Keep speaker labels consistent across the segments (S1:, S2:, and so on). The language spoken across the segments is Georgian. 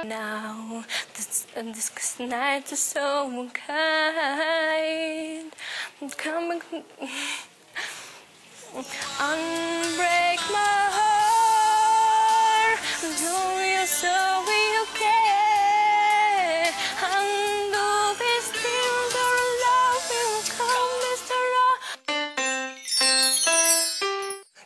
S1: Now this night is so unkind. Come unbreak my heart. Do you so you can undo these things or love will come, Mr.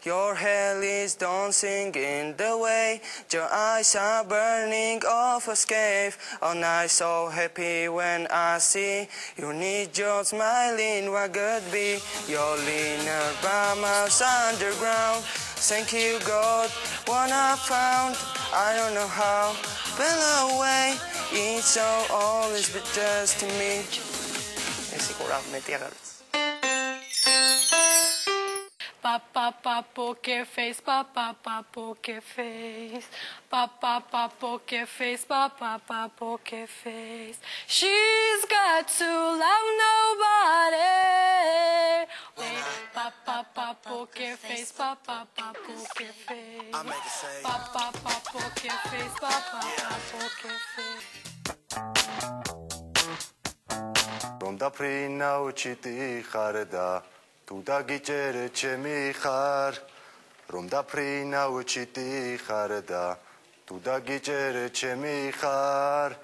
S2: Your hair is dancing in the way. Your eyes are burning off escape. Oh, I'm so happy when I see you need your smiling. What could be your leaner Bahamas underground? Thank you, God, what I found. I don't know how. Fell away. It's so always but just to me.
S1: Papa poker face, papa poker face, papa poker face, papa poker face. She's got to love nobody. Papa poker face, papa poker face, papa poker face, papa poker face.
S3: Ronda prina uchiti kharda. Tu dagicere chemi khar rom da prina uchiti kharda tu dagicere chemi khar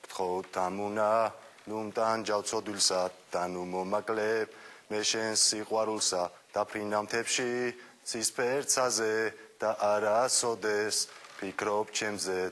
S3: khotamuna lumtan javtsodulsa danu momakleb me shen siqvarulsa da prina mtebshi cispertsaze da ara sodes fikrоб chemze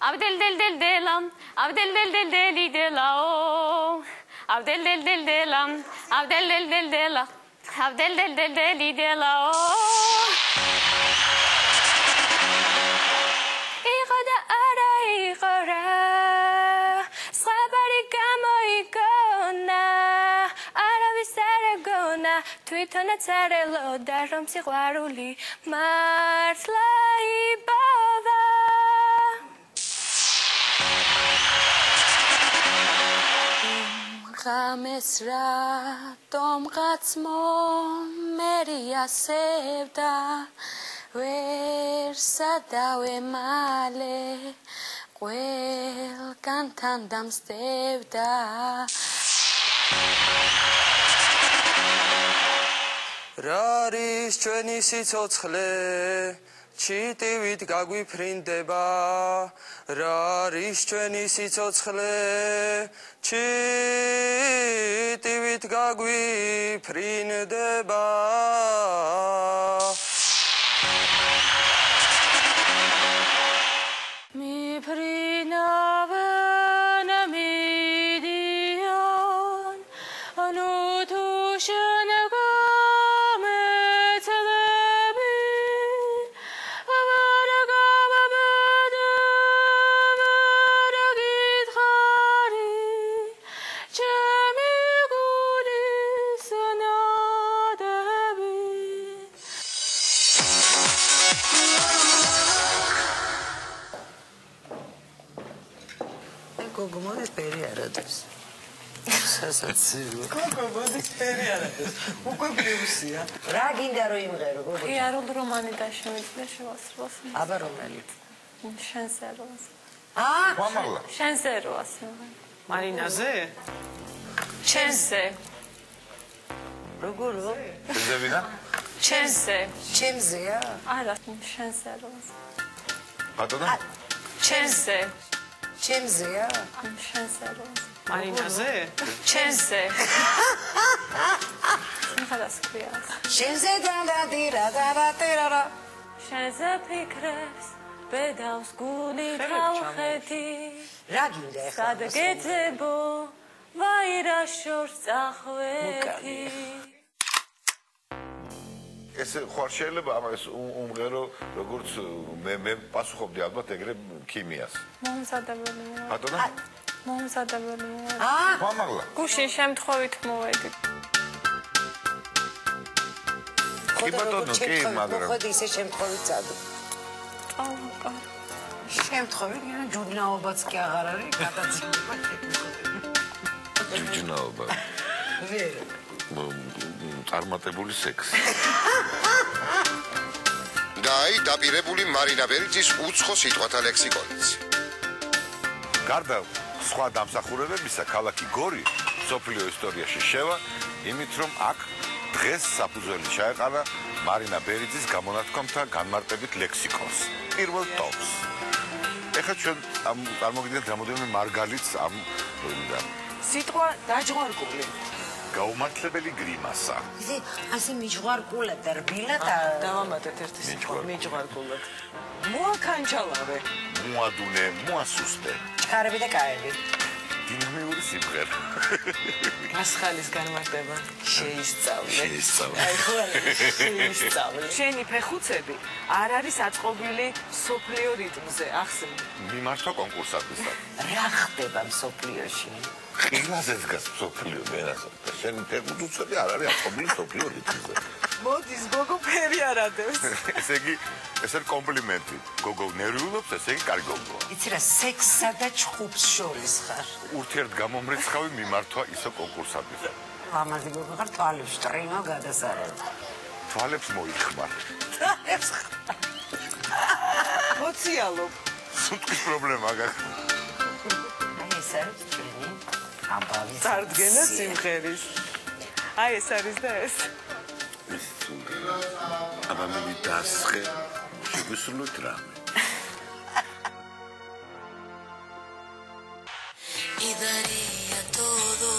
S1: Abdel del del delam, Abdel del del deli delao, Abdel del del delam, Abdel del del dela, Abdel del del deli delao. Iqada ara iqara, sabari gamo ikona, ara visare gona, Twittona tsarelo darom siqvaruli martla ibava. Mesra tom qatsmo meria sevda versa dawe male quelkan tandam stevda
S2: Raris ჩვენი სიცოცხლე ჩიტივით გაგვიფრინდება რა არის ჩვენი სიცოცხლე ჩიტივით გაგვიფრინდება მიფრინავენ მიდიან ანუ თუ შენ
S4: Gogo modes periarados.
S2: სასაცილო
S4: Gogo modes periarados. უკვე პლუსია. რა გინდა რომ იმღერო გოგო?
S1: იარულ რომანი დაშემიძლია შევასრულოს.
S4: აბა რომელი?
S1: შენზე როას.
S3: Ყვამაღლა.
S1: შენზე როას.
S4: მარინაზე?
S1: შენზე.
S4: როგორო?
S3: შენზე ვინა?
S1: შენზე.
S4: ჩემზეა?
S1: არა, შენზე როას.
S3: ბატონო?
S1: შენზე.
S4: ჩემზეა?
S1: შენზე როას.
S4: მარინაზე?
S1: შენზე. ხალას ქვიას.
S4: შენზე დანდირა დარატერარა.
S1: შენზე ფიქრებს ბედავს გული თავხეთი.
S4: რა გინდა ახლა?
S1: სადგეძებო ვაირა შორს წახვეთი.
S3: ეს ხარ შეიძლება ამას უმღერო როგორც მე პასუხობდი ალბათ ეგრე ქიმიას.
S1: მომზადებელია.
S3: ბატონო?
S1: მომზადებელია.
S3: ყვამაღლა.
S1: გუშინ შემთხვევით მოვედი.
S3: კი ბატონო, კი, მაგრამ
S4: ხოდი ისე შემთხვევით წადო.
S1: აუკა.
S4: შემთხვევით, ჯუდნაობაც კი აღარ არის, გადაცემა.
S3: ვინაობა. წარმატებული სექსი.
S5: და აი დაპირებული მარინა ბერიძის უცხო სიტყვათა ლექსიკონიც.
S3: გარდა სხვა დამსახურებებისა, ქალაქი გორი სოფლიო ისტორიაში შევა, იმით რომ აქ დღეს საფუძველი ჩაეყარა მარინა ბერიძის გამონათქვამთა განმარტებით ლექსიკონს. პირველ ტომს. ეხლა ჩვენ წარმოგიდგენთ რამოდენიმე მარგალიტს ამ როლიდან.
S4: სიტყვა დაჯღვარკული.
S3: გაუმართლებელი გრიმასა.
S4: ისე ასე მიჯღვარკულად და რბილად
S6: დავამატეთ ერთი სიტყვა მიჯღვარკულად. მოაქანჩალავე.
S3: მოადუნე, მოასუსტე.
S4: ჩქარები და კაები.
S3: დინამიური სიმღერა.
S6: გასხალის განმარტება შეისწავლე.
S4: აი ხოლმე შეისწავლე.
S6: შენი ფეხუცები არ არის აწყობილი სოფლიო რიტმზე, ახსენე.
S3: მიმართვა კონკურსებისგან.
S4: რა ხდება მსოფლიოში?
S3: ყველაზე დგას სოფლიო ბერასა. შენ ფეხუცები არ არის აწყობილი სოფლიო რიტმზე.
S6: მოდის გოგო ფერი არ ადევს.
S3: ესე იგი, ეს არის კომპლიმენტი. გოგო ნერვიულობს, ესე იგი კარგი გოგოა.
S4: იცი რა, სექსსა და ჩხუბს შორის ხარ.
S3: ურთიერთგამომრიცხავი მიმართვა ისო კონკურსებისგან.
S4: ლამაზი გოგო ხარ, თვალებს ტრინო გადასარევ.
S3: თვალებს მოიხმარ.
S6: მოციალობ.
S3: სუნთქვის პრობლემა გაქვს.
S4: აი ეს არის ჩვენი ამბავი.
S6: წარდგენა სიმღერის. აი ეს არის და ეს.
S3: აბა მე დასხე შეგესრულოთ რამე.
S7: Y daría todo.